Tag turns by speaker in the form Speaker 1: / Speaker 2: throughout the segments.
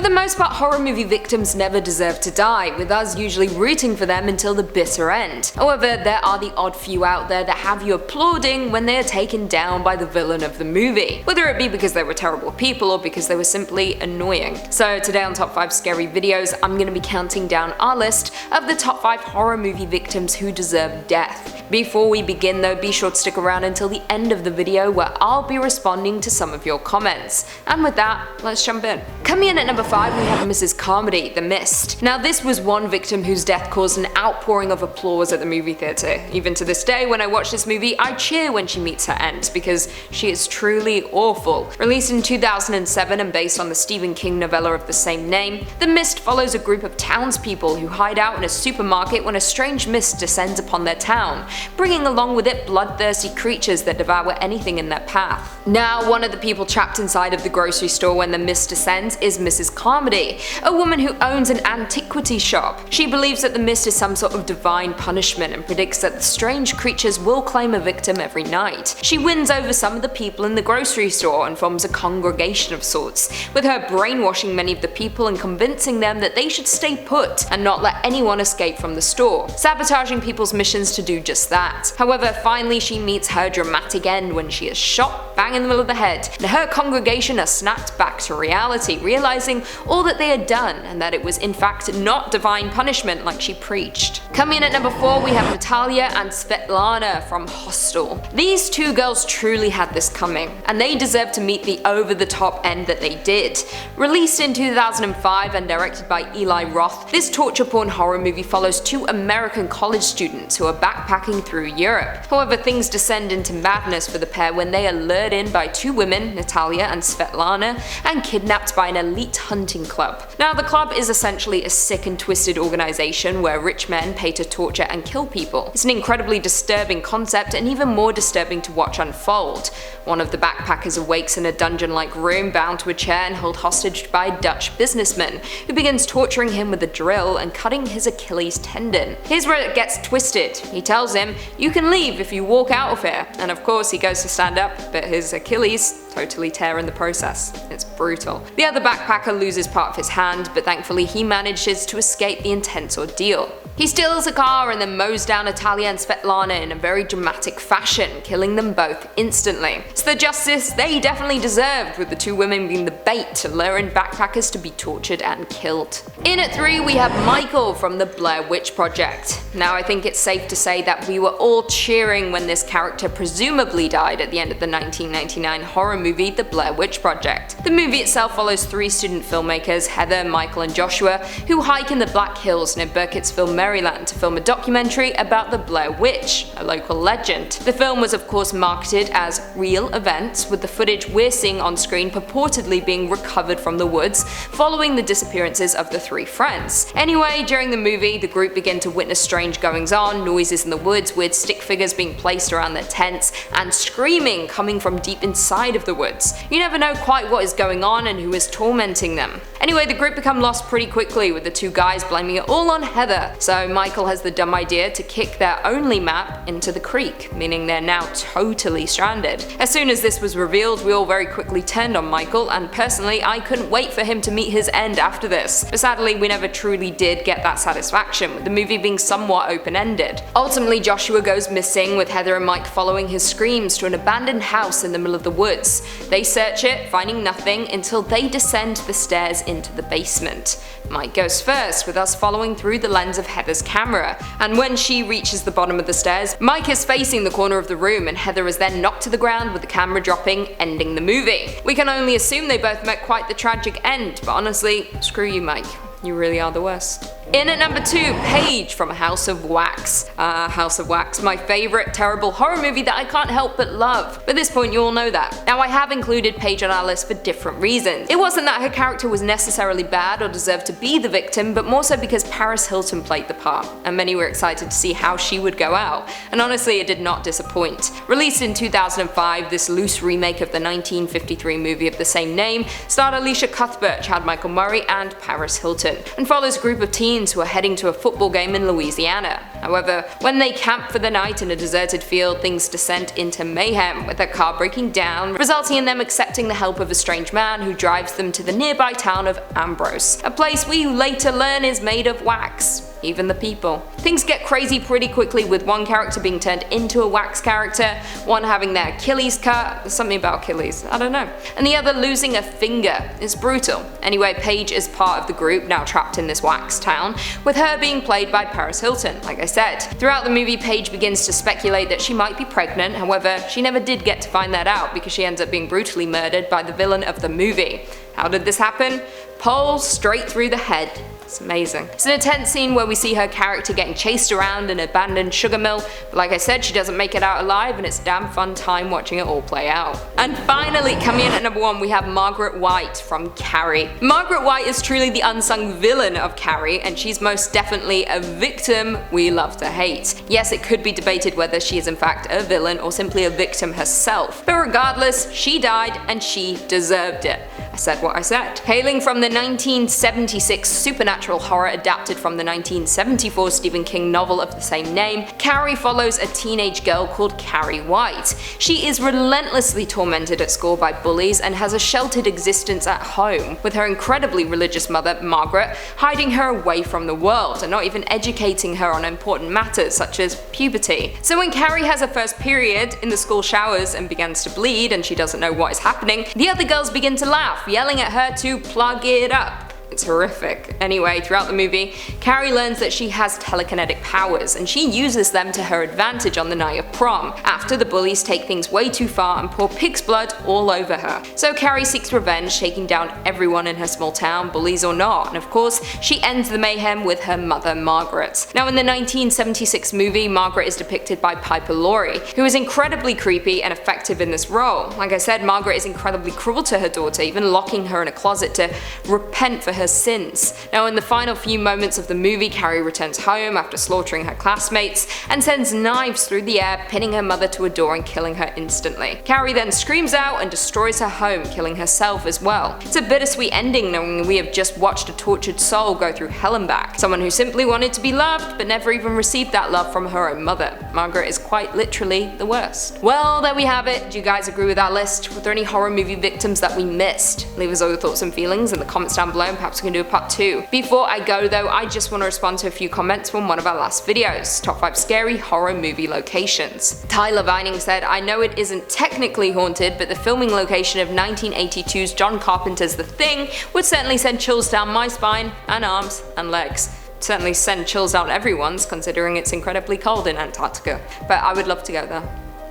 Speaker 1: the most part, horror movie victims never deserve to die, with us usually rooting for them until the bitter end. However, there are the odd few out there that have you applauding when they are taken down by the villain of the movie, whether it be because they were terrible people or because they were simply annoying. So today on Top 5 Scary Videos, I'm going to be counting down our list of the top 5 horror movie victims who deserve death. Before we begin though, be sure to stick around until the end of the video where I'll be responding to some of your comments. And with that, let's jump in. Coming in at number 5, we have Mrs. Carmody, The Mist. Now this was one victim whose death caused an outpouring of applause at the movie theatre. Even to this day, when I watch this movie, I cheer when she meets her end, because she is truly awful. Released in 2007 and based on the Stephen King novella of the same name, The Mist follows a group of townspeople who hide out in a supermarket when a strange mist descends upon their town, bringing along with it bloodthirsty creatures that devour anything in their path. Now, one of the people trapped inside of the grocery store when the mist descends is Mrs. Carmody, a woman who owns an antiquity shop. She believes that the mist is some sort of divine punishment and predicts that the strange creatures will claim a victim every night. She wins over some of the people in the grocery store and forms a congregation of sorts, with her brainwashing many of the people and convincing them that they should stay put and not let anyone escape from the store, sabotaging people's missions to do just that. However, finally she meets her dramatic end when she is shot bang in the middle of the head, and her congregation are snapped back to reality, realizing all that they had done and that it was in fact not divine punishment like she preached. Coming in at number 4, we have Natalia and SVETLANA from Hostel. These two girls truly had this coming, and they deserve to meet the over-the-top end that they did. Released in 2005 and directed by Eli Roth, this torture porn horror movie follows two American college students who are backpacking through Europe. However, things descend into madness for the pair when they are lured in by two women, Natalia and SVETLANA, and kidnapped by an elite hunting club. Now, the club is essentially a sick and twisted organization where rich men pay to torture and kill people. It's an incredibly disturbing concept and even more disturbing to watch unfold. One of the backpackers awakes in a dungeon-like room bound to a chair and held hostage by a Dutch businessman, who begins torturing him with a drill and cutting his Achilles tendon. Here's where it gets twisted. He tells him, "You can leave if you walk out of here," and of course he goes to stand up, but his Achilles totally tear in the process. It's brutal. The other backpacker loses part of his hand, but thankfully he manages to escape the intense ordeal. He steals a car and then mows down Natalia and SVETLANA in a very dramatic fashion, killing them both instantly. It's the justice they definitely deserved, with the two women being the bait to lure in backpackers to be tortured and killed. In at 3, we have Michael from the Blair Witch Project. Now, I think it's safe to say that we were all cheering when this character presumably died at the end of the 1999 horror movie The Blair Witch Project. The movie itself follows 3 student filmmakers, Heather, Michael and Joshua, who hike in the Black Hills near Burkittsville, Maryland to film a documentary about the Blair Witch, a local legend. The film was of course marketed as real events, with the footage we're seeing on screen purportedly being recovered from the woods following the disappearances of the 3 friends. Anyway, during the movie, the group begin to witness strange goings on, noises in the woods, weird stick figures being placed around their tents, and screaming coming from deep inside of the woods. You never know quite what is going on and who is tormenting them. Anyway, the group become lost pretty quickly, with the 2 guys blaming it all on Heather. So Michael has the dumb idea to kick their only map into the creek, meaning they're now totally stranded. As soon as this was revealed, we all very quickly turned on Michael, and personally I couldn't wait for him to meet his end after this. But sadly, we never truly did get that satisfaction, with the movie being somewhat open-ended. Ultimately, Joshua goes missing, with Heather and Mike following his screams to an abandoned house in the middle of the woods. They search it, finding nothing, until they descend the stairs into the basement. Mike goes first, with us following through the lens of Heather's camera, and when she reaches the bottom of the stairs, Mike is facing the corner of the room and Heather is then knocked to the ground with the camera dropping, ending the movie. We can only assume they both met quite the tragic end, but honestly, screw you Mike. You really are the worst. In at number 2, Paige from House of Wax. House of Wax, my favourite terrible horror movie that I can't help but love. At this point you all know that. Now, I have included Paige on our list for different reasons. It wasn't that her character was necessarily bad or deserved to be the victim, but more so because Paris Hilton played the part, and many were excited to see how she would go out, and honestly it did not disappoint. Released in 2005, this loose remake of the 1953 movie of the same name starred Alicia Cuthbert, Chad Michael Murray and Paris Hilton, and follows a group of teens twins who are heading to a football game in Louisiana. However, when they camp for the night in a deserted field, things descend into mayhem, with their car breaking down, resulting in them accepting the help of a strange man who drives them to the nearby town of Ambrose, a place we later learn is made of wax. Even the people. Things get crazy pretty quickly, with one character being turned into a wax character, one having their Achilles cut, there's something about Achilles, I don't know, and the other losing a finger. It's brutal. Anyway, Paige is part of the group, now trapped in this wax town, with her being played by Paris Hilton, like I said. Throughout the movie, Paige begins to speculate that she might be pregnant, however, she never did get to find that out because she ends up being brutally murdered by the villain of the movie. How did this happen? Pole straight through the head. It's amazing. It's an intense scene where we see her character getting chased around an abandoned sugar mill, but like I said, she doesn't make it out alive, and it's a damn fun time watching it all play out. And finally, coming in at number 1, we have Margaret White from Carrie. Margaret White is truly the unsung villain of Carrie, and she's most definitely a victim we love to hate. Yes, it could be debated whether she is in fact a villain or simply a victim herself, but regardless, she died and she deserved it. I said what I said. Hailing from the 1976 supernatural horror adapted from the 1974 Stephen King novel of the same name, Carrie follows a teenage girl called Carrie White. She is relentlessly tormented at school by bullies and has a sheltered existence at home, with her incredibly religious mother, Margaret, hiding her away from the world and not even educating her on important matters such as puberty. So when Carrie has her first period in the school showers and begins to bleed and she doesn't know what is happening, the other girls begin to laugh, yelling at her to plug it up. It's horrific. Anyway, throughout the movie, Carrie learns that she has telekinetic powers, and she uses them to her advantage on the night of prom, after the bullies take things way too far and pour pig's blood all over her. So Carrie seeks revenge, taking down everyone in her small town, bullies or not, and of course, she ends the mayhem with her mother, Margaret. Now in the 1976 movie, Margaret is depicted by Piper Laurie, who is incredibly creepy and effective in this role. Like I said, Margaret is incredibly cruel to her daughter, even locking her in a closet to repent for her sins. Now in the final few moments of the movie, Carrie returns home after slaughtering her classmates and sends knives through the air, pinning her mother to a door and killing her instantly. Carrie then screams out and destroys her home, killing herself as well. It's a bittersweet ending, knowing we have just watched a tortured soul go through hell and back. Someone who simply wanted to be loved but never even received that love from her own mother. Margaret is quite literally the worst. Well, there we have it. Do you guys agree with that list? Were there any horror movie victims that we missed? Leave us all your thoughts and feelings in the comments down below, and perhaps we can do a part 2. Before I go though, I just want to respond to a few comments from one of our last videos, top 5 scary horror movie locations. Tyler Vining said, I know it isn't technically haunted, but the filming location of 1982's John Carpenter's The Thing would certainly send chills down my spine and arms and legs. Certainly send chills down everyone's, considering it's incredibly cold in Antarctica. But I would love to go there.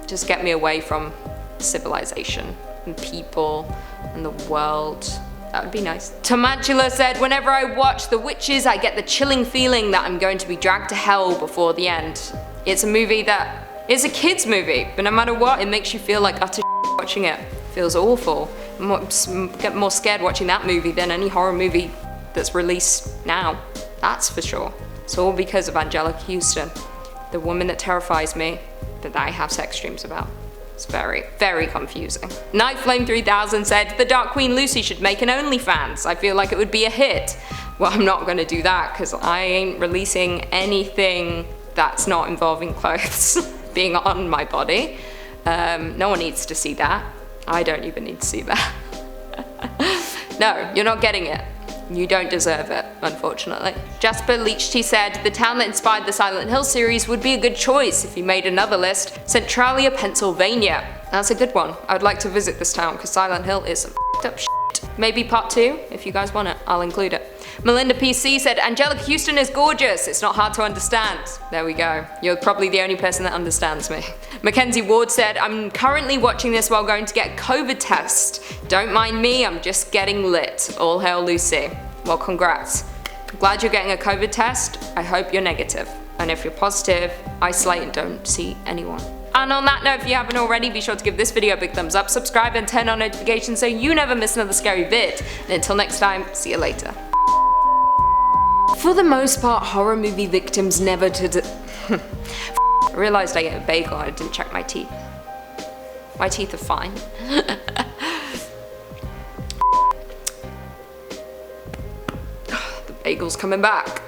Speaker 1: Just get me away from civilization and people and the world. That would be nice. Tomantula said, whenever I watch The Witches, I get the chilling feeling that I'm going to be dragged to hell before the end. It's a movie that is a kid's movie, but no matter what, it makes you feel like utter watching it. It feels awful. Get more scared watching that movie than any horror movie that's released now. That's for sure. It's all because of Angelica Houston, the woman that terrifies me, that I have sex dreams about. It's very, very confusing. Nightflame 3000 said, the Dark Queen Lucy should make an OnlyFans. I feel like it would be a hit. Well, I'm not gonna do that because I ain't releasing anything that's not involving clothes being on my body. No one needs to see that. I don't even need to see that. No, you're not getting it. You don't deserve it, unfortunately. Jasper Leachty said, the town that inspired the Silent Hill series would be a good choice if you made another list. Centralia, Pennsylvania. That's a good one. I would like to visit this town because Silent Hill is some f***ed up shit. Maybe part 2, if you guys want it, I'll include it. Melinda PC said, Angelica Houston is gorgeous, it's not hard to understand. There we go. You're probably the only person that understands me. Mackenzie Ward said, I'm currently watching this while going to get a COVID test. Don't mind me, I'm just getting lit. All hail Lucy. Well, congrats. I'm glad you're getting a COVID test. I hope you're negative. And if you're positive, isolate and don't see anyone. And on that note, if you haven't already, be sure to give this video a big thumbs up, subscribe and turn on notifications so you never miss another scary vid. And until next time, see you later. For the most part, horror movie victims never I realized I ate a bagel and I didn't check my teeth. My teeth are fine. The bagel's coming back.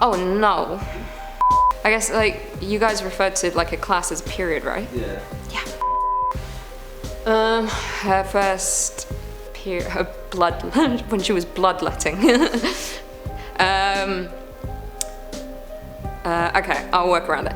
Speaker 1: Oh no. I guess, like, you guys referred to, like, a class as a period, right?
Speaker 2: Yeah.
Speaker 1: Yeah. Her first period, her blood, when she was bloodletting. Okay, I'll work around it.